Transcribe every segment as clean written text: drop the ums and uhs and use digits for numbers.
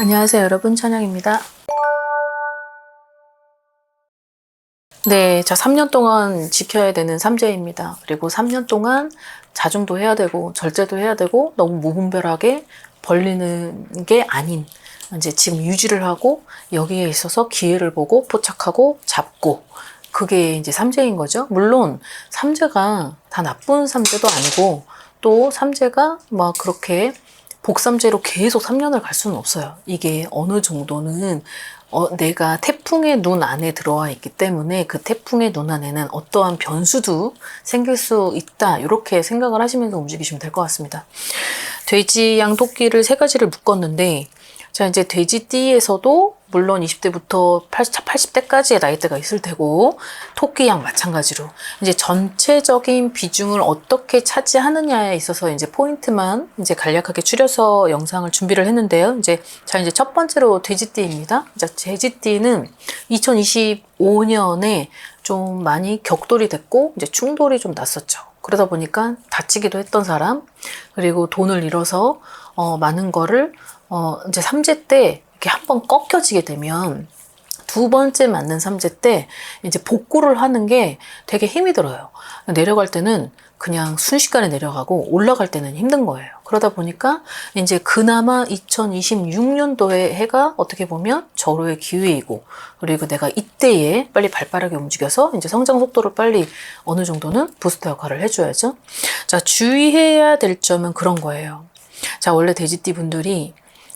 안녕하세요 여러분, 찬영입니다. 네, 자 3년 동안 지켜야 되는 삼재입니다. 그리고 3년 동안 자중도 해야 되고 절제도 해야 되고 너무 무분별하게 벌리는 게 아닌, 이제 지금 유지를 하고 여기에 있어서 기회를 보고 포착하고 잡고, 그게 이제 삼재인 거죠. 물론 삼재가 다 나쁜 삼재도 아니고, 또 삼재가 막 그렇게 복삼재로 계속 3년을 갈 수는 없어요. 이게 어느 정도는 내가 태풍의 눈 안에 들어와 있기 때문에 그 태풍의 눈 안에는 어떠한 변수도 생길 수 있다, 이렇게 생각을 하시면서 움직이시면 될 것 같습니다. 돼지, 양, 토끼를 세 가지를 묶었는데, 자 이제 돼지띠에서도 물론 20대부터 80대까지의 나이대가 있을 테고, 토끼, 양 마찬가지로 이제 전체적인 비중을 어떻게 차지하느냐에 있어서 이제 포인트만 이제 간략하게 추려서 영상을 준비를 했는데요. 이제 첫 번째로 돼지띠입니다. 자, 돼지띠는 2025년에 좀 많이 격돌이 됐고 이제 충돌이 좀 났었죠. 그러다 보니까 다치기도 했던 사람, 그리고 돈을 잃어서 많은 거를 이제 삼재 때 이렇게 한번 꺾여지게 되면 두 번째 맞는 삼재 때 이제 복구를 하는 게 되게 힘이 들어요. 내려갈 때는 그냥 순식간에 내려가고 올라갈 때는 힘든 거예요. 그러다 보니까 이제 그나마 2026년도의 해가 어떻게 보면 절호의 기회이고, 그리고 내가 이때에 빨리 발빠르게 움직여서 이제 성장 속도를 빨리 어느 정도는 부스터 역할을 해줘야죠. 자, 주의해야 될 점은 그런 거예요. 자, 원래 돼지띠 분들이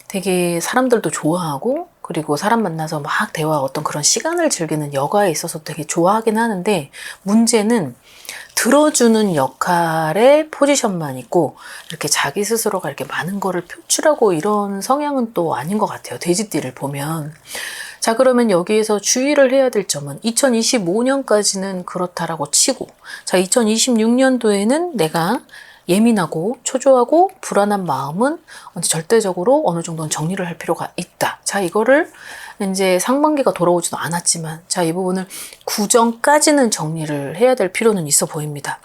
되게 사람들도 좋아하고, 그리고 사람 만나서 막 대화, 어떤 그런 시간을 즐기는 여가에 있어서 되게 좋아하긴 하는데, 문제는 들어주는 역할의 포지션만 있고 이렇게 자기 스스로가 이렇게 많은 거를 표출하고 이런 성향은 또 아닌 것 같아요, 돼지띠를 보면. 자, 그러면 여기에서 주의를 해야 될 점은 2025년까지는 그렇다라고 치고, 자 2026년도에는 내가 예민하고 초조하고 불안한 마음은 절대적으로 어느 정도는 정리를 할 필요가 있다. 자, 이거를 이제 상반기가 돌아오지도 않았지만, 자, 이 부분을 구정까지는 정리를 해야 될 필요는 있어 보입니다.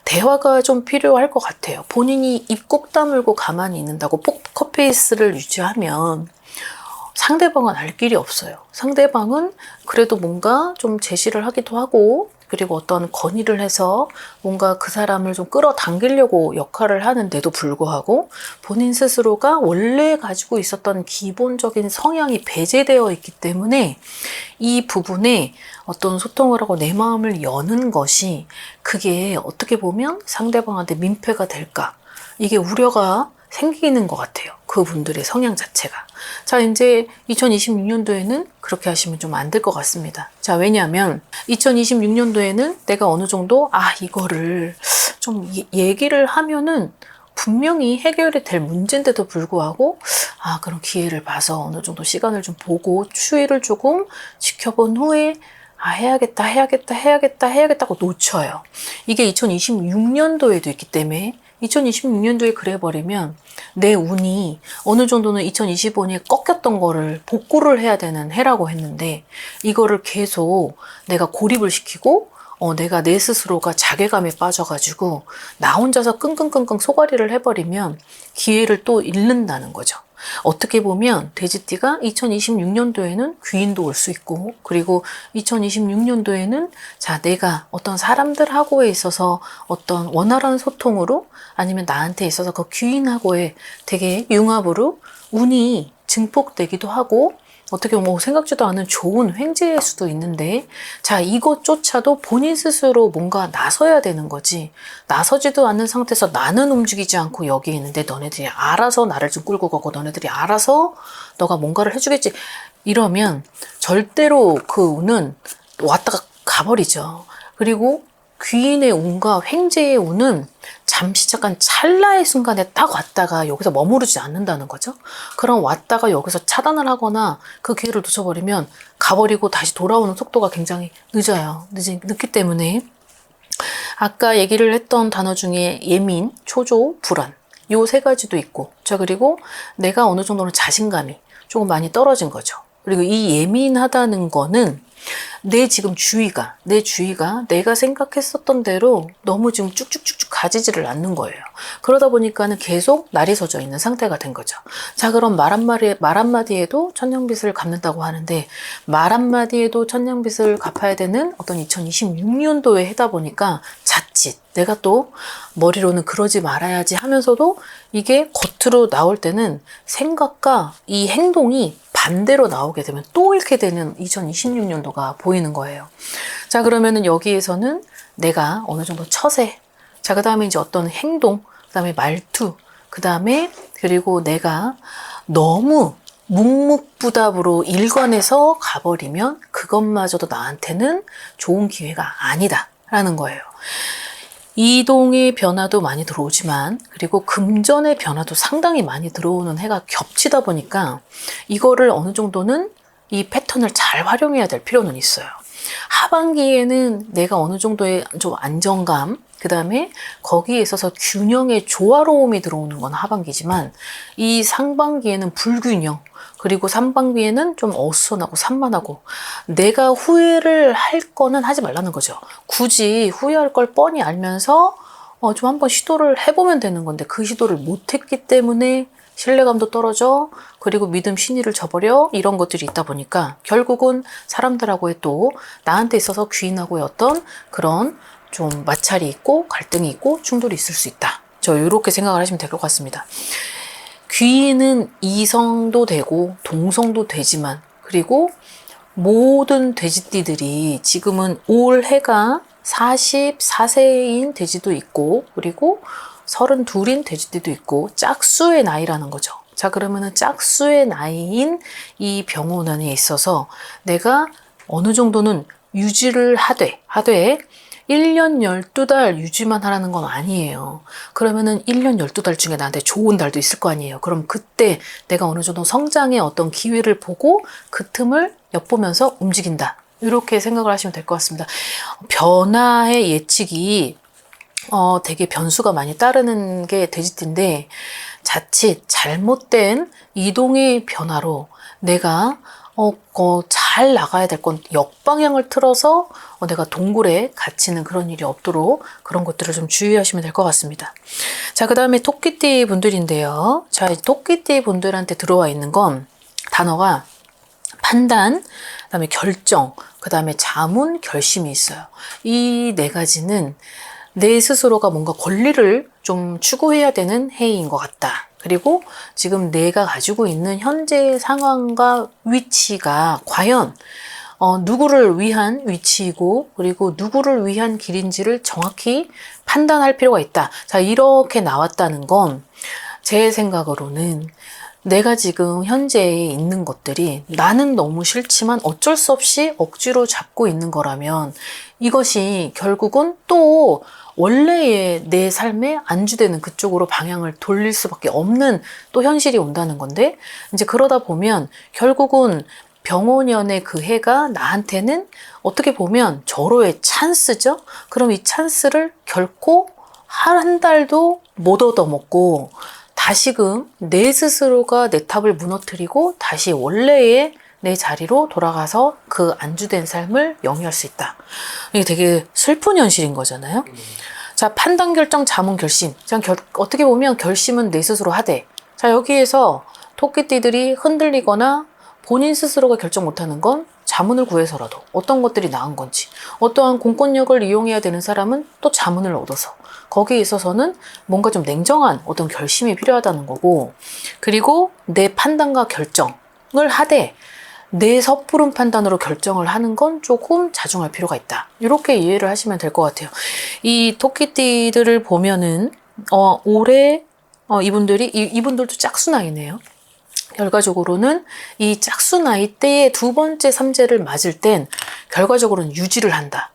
대화가 좀 필요할 것 같아요. 본인이 입 꼭 다물고 가만히 있는다고 포커페이스를 유지하면 상대방은 알 길이 없어요. 상대방은 그래도 뭔가 좀 제시를 하기도 하고, 그리고 어떤 건의를 해서 뭔가 그 사람을 좀 끌어당기려고 역할을 하는데도 불구하고 본인 스스로가 원래 가지고 있었던 기본적인 성향이 배제되어 있기 때문에 이 부분에 어떤 소통을 하고 내 마음을 여는 것이, 그게 어떻게 보면 상대방한테 민폐가 될까, 이게 우려가 생기는 것 같아요. 그분들의 성향 자체가. 자, 이제 2026년도에는 그렇게 하시면 좀 안 될 것 같습니다. 자, 왜냐하면 2026년도에는 내가 어느 정도 이거를 좀 얘기를 하면은 분명히 해결이 될 문제인데도 불구하고 그런 기회를 봐서 어느 정도 시간을 좀 보고 추이를 조금 지켜본 후에 해야겠다고 놓쳐요. 이게 2026년도에도 있기 때문에 2026년도에 그래버리면 내 운이 어느 정도는 2025년에 꺾였던 거를 복구를 해야 되는 해라고 했는데, 이거를 계속 내가 고립을 시키고 내가 내 스스로가 자괴감에 빠져가지고 나 혼자서 끙끙끙끙 소가리를 해버리면 기회를 또 잃는다는 거죠. 어떻게 보면 돼지띠가 2026년도에는 귀인도 올 수 있고, 그리고 2026년도에는 자 내가 어떤 사람들하고에 있어서 어떤 원활한 소통으로, 아니면 나한테 있어서 그 귀인하고의 되게 융합으로 운이 증폭되기도 하고, 어떻게 보면 생각지도 않은 좋은 횡재일 수도 있는데, 자 이것조차도 본인 스스로 뭔가 나서야 되는 거지, 나서지도 않는 상태에서 나는 움직이지 않고 여기 있는데 너네들이 알아서 나를 좀 끌고 가고 너네들이 알아서 너가 뭔가를 해주겠지, 이러면 절대로 그 운은 왔다가 가버리죠. 그리고 귀인의 운과 횡재의 운은 잠시 잠깐 찰나의 순간에 딱 왔다가 여기서 머무르지 않는다는 거죠. 그럼 왔다가 여기서 차단을 하거나 그 기회를 놓쳐버리면 가버리고 다시 돌아오는 속도가 굉장히 늦어요. 늦기 때문에 아까 얘기를 했던 단어 중에 예민, 초조, 불안, 요 세 가지도 있고, 자 그리고 내가 어느 정도는 자신감이 조금 많이 떨어진 거죠. 그리고 이 예민하다는 거는 내 지금 내 주위가 내가 생각했었던 대로 너무 지금 쭉쭉쭉쭉 가지지를 않는 거예요. 그러다 보니까는 계속 날이 서져 있는 상태가 된 거죠. 자, 그럼 말 한마디에도 천냥빚을 갚는다고 하는데, 말 한마디에도 천냥빚을 갚아야 되는 어떤 2026년도에 해다 보니까 자칫 내가 또 머리로는 그러지 말아야지 하면서도 이게 겉으로 나올 때는 생각과 이 행동이 반대로 나오게 되면 또 이렇게 되는 2026년도가 보이는 거예요. 자, 그러면은 여기에서는 내가 어느 정도 처세, 자, 그 다음에 이제 어떤 행동, 그 다음에 말투, 그 다음에 그리고 내가 너무 묵묵부답으로 일관해서 가버리면 그것마저도 나한테는 좋은 기회가 아니다 라는 거예요. 이동의 변화도 많이 들어오지만, 그리고 금전의 변화도 상당히 많이 들어오는 해가 겹치다 보니까 이거를 어느 정도는 이 패턴을 잘 활용해야 될 필요는 있어요. 하반기에는 내가 어느 정도의 좀 안정감, 그 다음에 거기에 있어서 균형의 조화로움이 들어오는 건 하반기지만, 이 상반기에는 불균형, 그리고 상반기에는 좀 어수선하고 산만하고, 내가 후회를 할 거는 하지 말라는 거죠. 굳이 후회할 걸 뻔히 알면서 좀 한번 시도를 해보면 되는 건데, 그 시도를 못했기 때문에 신뢰감도 떨어져, 그리고 믿음 신의를 저버려, 이런 것들이 있다 보니까 결국은 사람들하고의 또 나한테 있어서 귀인하고의 어떤 그런 좀 마찰이 있고 갈등이 있고 충돌이 있을 수 있다. 저 이렇게 생각을 하시면 될 것 같습니다. 귀인은 이성도 되고 동성도 되지만, 그리고 모든 돼지띠들이 지금은 올해가 44세인 돼지도 있고, 그리고 32인 돼지띠도 있고, 짝수의 나이라는 거죠. 자, 그러면은 짝수의 나이인 이 병원안에 있어서 내가 어느 정도는 유지를 하되 1년 12달 유지만 하라는 건 아니에요. 그러면은 1년 12달 중에 나한테 좋은 달도 있을 거 아니에요. 그럼 그때 내가 어느 정도 성장의 어떤 기회를 보고 그 틈을 엿보면서 움직인다. 이렇게 생각을 하시면 될 것 같습니다. 변화의 예측이 되게 변수가 많이 따르는 게 돼지띠인데, 자칫 잘못된 이동의 변화로 내가 잘 나가야 될 건 역방향을 틀어서 내가 동굴에 갇히는 그런 일이 없도록 그런 것들을 좀 주의하시면 될 것 같습니다. 자, 그 다음에 토끼띠 분들인데요. 자, 토끼띠 분들한테 들어와 있는 건 단어가 판단, 그 다음에 결정, 그 다음에 자문, 결심이 있어요. 이 네 가지는 내 스스로가 뭔가 권리를 좀 추구해야 되는 해인 것 같다. 그리고 지금 내가 가지고 있는 현재 상황과 위치가 과연 누구를 위한 위치이고, 그리고 누구를 위한 길인지를 정확히 판단할 필요가 있다. 자, 이렇게 나왔다는 건 제 생각으로는 내가 지금 현재에 있는 것들이 나는 너무 싫지만 어쩔 수 없이 억지로 잡고 있는 거라면, 이것이 결국은 또 원래의 내 삶에 안주되는 그쪽으로 방향을 돌릴 수밖에 없는 또 현실이 온다는 건데, 이제 그러다 보면 결국은 병원연의 그 해가 나한테는 어떻게 보면 절호의 찬스죠. 그럼 이 찬스를 결코 한 달도 못 얻어먹고 다시금 내 스스로가 내 탑을 무너뜨리고 다시 원래의 내 자리로 돌아가서 그 안주된 삶을 영위할 수 있다. 이게 되게 슬픈 현실인 거잖아요. 자, 판단, 결정, 자문, 결심. 어떻게 보면 결심은 내 스스로 하되, 자, 여기에서 토끼띠들이 흔들리거나 본인 스스로가 결정 못하는 건 자문을 구해서라도 어떤 것들이 나은 건지, 어떠한 공권력을 이용해야 되는 사람은 또 자문을 얻어서 거기에 있어서는 뭔가 좀 냉정한 어떤 결심이 필요하다는 거고, 그리고 내 판단과 결정을 하되 내 섣부른 판단으로 결정을 하는 건 조금 자중할 필요가 있다. 이렇게 이해를 하시면 될 것 같아요. 이 토끼띠들을 보면은 올해 이분들도 짝수 나이네요. 결과적으로는 이 짝수 나이 때의 두 번째 삼재를 맞을 땐 결과적으로는 유지를 한다.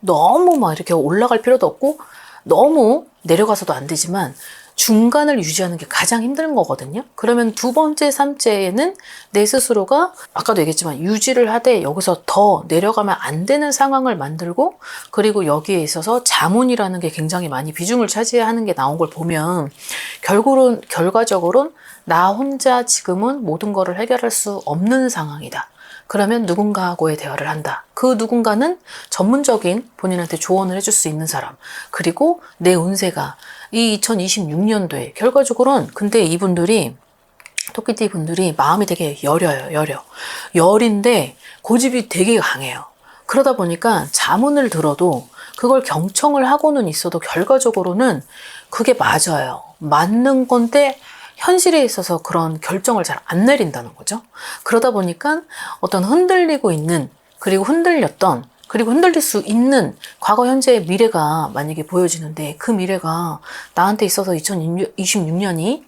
너무 막 이렇게 올라갈 필요도 없고 너무 내려가서도 안 되지만 중간을 유지하는 게 가장 힘든 거거든요. 그러면 두 번째 삼재에는 내 스스로가 아까도 얘기했지만 유지를 하되 여기서 더 내려가면 안 되는 상황을 만들고, 그리고 여기에 있어서 자문이라는 게 굉장히 많이 비중을 차지하는 게 나온 걸 보면 결과적으로는 나 혼자 지금은 모든 거를 해결할 수 없는 상황이다. 그러면 누군가하고의 대화를 한다. 그 누군가는 전문적인 본인한테 조언을 해줄 수 있는 사람. 그리고 내 운세가 이 2026년도에 결과적으로는 근데 이분들이 토끼띠 분들이 마음이 되게 여려요. 열인데 고집이 되게 강해요. 그러다 보니까 자문을 들어도 그걸 경청을 하고는 있어도 결과적으로는 그게 맞아요. 맞는 건데 현실에 있어서 그런 결정을 잘 안 내린다는 거죠. 그러다 보니까 어떤 흔들리고 있는 그리고 흔들렸던 그리고 흔들릴 수 있는 과거, 현재의 미래가 만약에 보여지는데 그 미래가 나한테 있어서 2026년이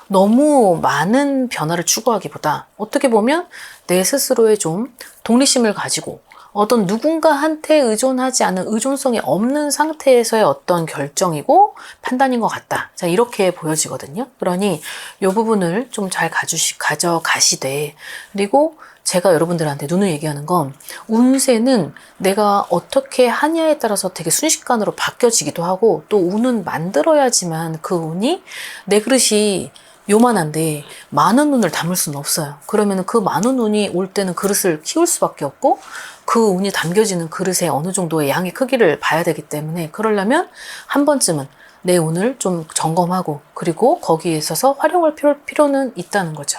너무 많은 변화를 추구하기보다 어떻게 보면 내 스스로의 좀 독립심을 가지고 어떤 누군가한테 의존하지 않은 의존성이 없는 상태에서의 어떤 결정이고 판단인 것 같다. 자, 이렇게 보여지거든요. 그러니 이 부분을 좀 잘 가져가시되 그리고 제가 여러분들한테 눈을 얘기하는 건 운세는 내가 어떻게 하냐에 따라서 되게 순식간으로 바뀌어지기도 하고 또 운은 만들어야지만 그 운이 내 그릇이 요만한데 많은 운을 담을 수는 없어요. 그러면 그 많은 운이 올 때는 그릇을 키울 수밖에 없고 그 운이 담겨지는 그릇에 어느 정도의 양의 크기를 봐야 되기 때문에 그러려면 한 번쯤은 내 운을 좀 점검하고 그리고 거기에 있어서 활용할 필요는 있다는 거죠.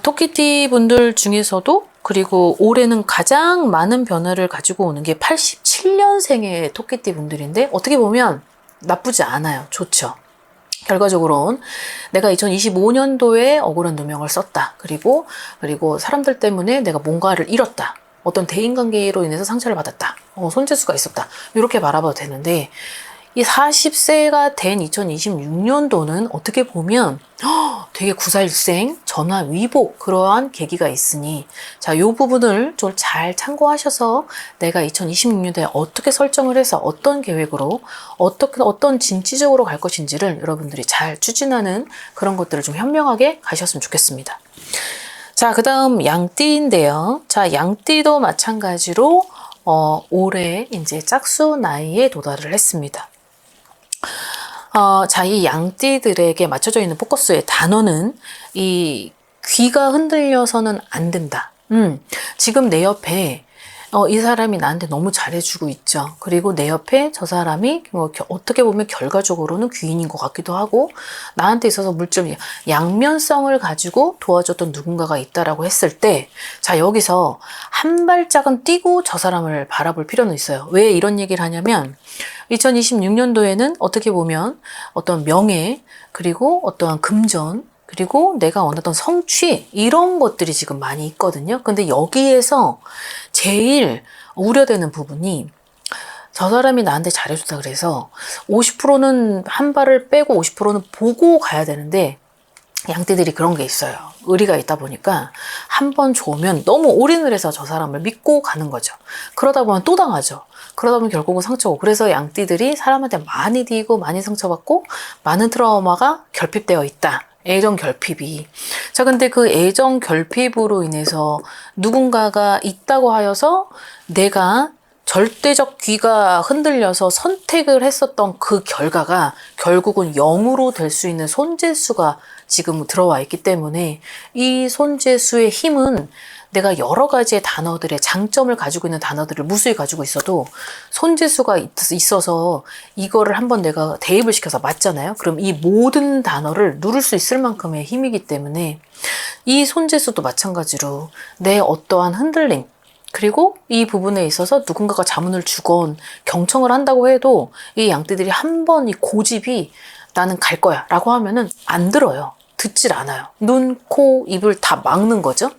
토끼띠 분들 중에서도 그리고 올해는 가장 많은 변화를 가지고 오는 게 87년생의 토끼띠 분들인데 어떻게 보면 나쁘지 않아요. 좋죠. 결과적으로는 내가 2025년도에 억울한 누명을 썼다. 그리고 사람들 때문에 내가 뭔가를 잃었다. 어떤 대인관계로 인해서 상처를 받았다. 손재수가 있었다. 이렇게 바라봐도 되는데 이 40세가 된 2026년도는 어떻게 보면 되게 구사일생, 전화위복 그러한 계기가 있으니 자, 이 부분을 좀 잘 참고하셔서 내가 2026년도에 어떻게 설정을 해서 어떤 계획으로 어떤 진취적으로 갈 것인지를 여러분들이 잘 추진하는 그런 것들을 좀 현명하게 가셨으면 좋겠습니다. 자, 그 다음 양띠인데요. 자, 양띠도 마찬가지로 올해 이제 짝수 나이에 도달을 했습니다. 자, 이 양띠들에게 맞춰져 있는 포커스의 단어는 이 귀가 흔들려서는 안 된다. 지금 내 옆에 이 사람이 나한테 너무 잘해주고 있죠. 그리고 내 옆에 저 사람이 어떻게 보면 결과적으로는 귀인인 것 같기도 하고 나한테 있어서 물점 양면성을 가지고 도와줬던 누군가가 있다라고 했을 때 자, 여기서 한 발짝은 뛰고 저 사람을 바라볼 필요는 있어요. 왜 이런 얘기를 하냐면 2026년도에는 어떻게 보면 어떤 명예 그리고 어떠한 금전 그리고 내가 원하던 성취 이런 것들이 지금 많이 있거든요. 근데 여기에서 제일 우려되는 부분이 저 사람이 나한테 잘해줬다 그래서 50%는 한 발을 빼고 50%는 보고 가야 되는데 양띠들이 그런 게 있어요. 의리가 있다 보니까 한 번 좋으면 너무 올인을 해서 저 사람을 믿고 가는 거죠. 그러다 보면 또 당하죠. 그러다 보면 결국은 상처고 그래서 양띠들이 사람한테 많이 뒤고 많이 상처받고 많은 트라우마가 결핍되어 있다. 애정 결핍이. 자, 근데 그 애정 결핍으로 인해서 누군가가 있다고 하여서 내가 절대적 귀가 흔들려서 선택을 했었던 그 결과가 결국은 0으로 될 수 있는 손재수가 지금 들어와 있기 때문에 이 손재수의 힘은 내가 여러 가지의 단어들의 장점을 가지고 있는 단어들을 무수히 가지고 있어도 손재수가 있어서 이거를 한번 내가 대입을 시켜서 맞잖아요. 그럼 이 모든 단어를 누를 수 있을 만큼의 힘이기 때문에 이 손재수도 마찬가지로 내 어떠한 흔들림 그리고 이 부분에 있어서 누군가가 자문을 주건 경청을 한다고 해도 이 양띠들이 한 번 이 고집이 나는 갈 거야 라고 하면은 안 들어요. 듣질 않아요. 눈, 코, 입을 다 막는 거죠.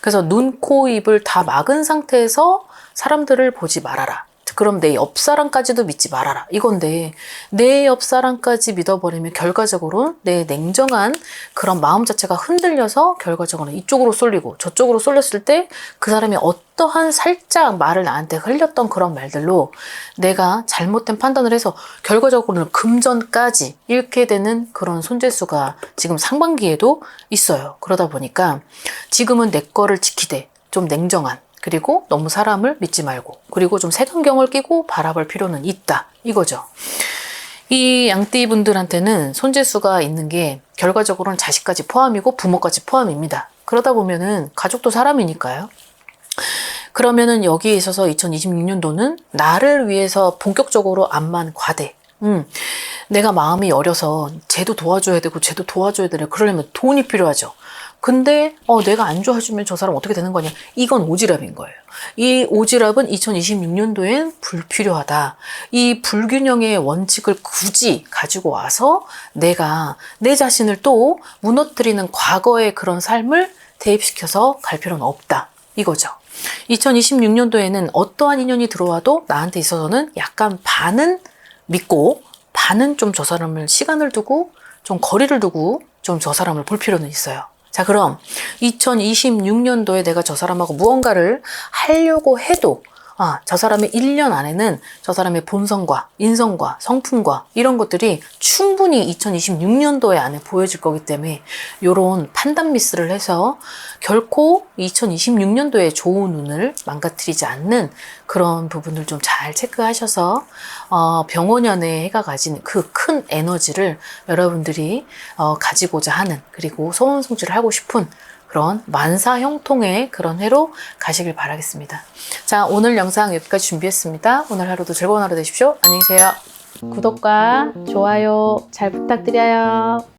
그래서 눈, 코, 입을 다 막은 상태에서 사람들을 보지 말아라. 그럼 내 옆 사람까지도 믿지 말아라. 이건데 내 옆 사람까지 믿어버리면 결과적으로 내 냉정한 그런 마음 자체가 흔들려서 결과적으로 이쪽으로 쏠리고 저쪽으로 쏠렸을 때 그 사람이 어떠한 살짝 말을 나한테 흘렸던 그런 말들로 내가 잘못된 판단을 해서 결과적으로는 금전까지 잃게 되는 그런 손재수가 지금 상반기에도 있어요. 그러다 보니까 지금은 내 거를 지키되 좀 냉정한 그리고 너무 사람을 믿지 말고 그리고 좀 색안경을 끼고 바라볼 필요는 있다 이거죠. 이 양띠 분들한테는 손재수가 있는 게 결과적으로는 자식까지 포함이고 부모까지 포함입니다. 그러다 보면은 가족도 사람이니까요. 그러면은 여기에 있어서 2026년도는 나를 위해서 본격적으로 암만 과대. 내가 마음이 여려서 쟤도 도와줘야 되고 쟤도 도와줘야 되네. 그러려면 돈이 필요하죠. 근데 내가 안 도와주면 저 사람 어떻게 되는 거냐. 이건 오지랖인 거예요. 이 오지랖은 2026년도엔 불필요하다. 이 불균형의 원칙을 굳이 가지고 와서 내가 내 자신을 또 무너뜨리는 과거의 그런 삶을 대입시켜서 갈 필요는 없다. 이거죠. 2026년도에는 어떠한 인연이 들어와도 나한테 있어서는 약간 반은 믿고 반은 좀 저 사람을 시간을 두고 좀 거리를 두고 좀 저 사람을 볼 필요는 있어요. 자, 그럼 2026년도에 내가 저 사람하고 무언가를 하려고 해도 저 사람의 1년 안에는 저 사람의 본성과 인성과 성품과 이런 것들이 충분히 2026년도에 안에 보여질 거기 때문에 이런 판단 미스를 해서 결코 2026년도에 좋은 운을 망가뜨리지 않는 그런 부분을 좀 잘 체크하셔서 병원연의 해가 가진 그 큰 에너지를 여러분들이 가지고자 하는, 그리고 소원성취를 하고 싶은 그런 만사형통의 그런 해로 가시길 바라겠습니다. 자, 오늘 영상 여기까지 준비했습니다. 오늘 하루도 즐거운 하루 되십시오. 안녕히 계세요. 구독과 좋아요 잘 부탁드려요.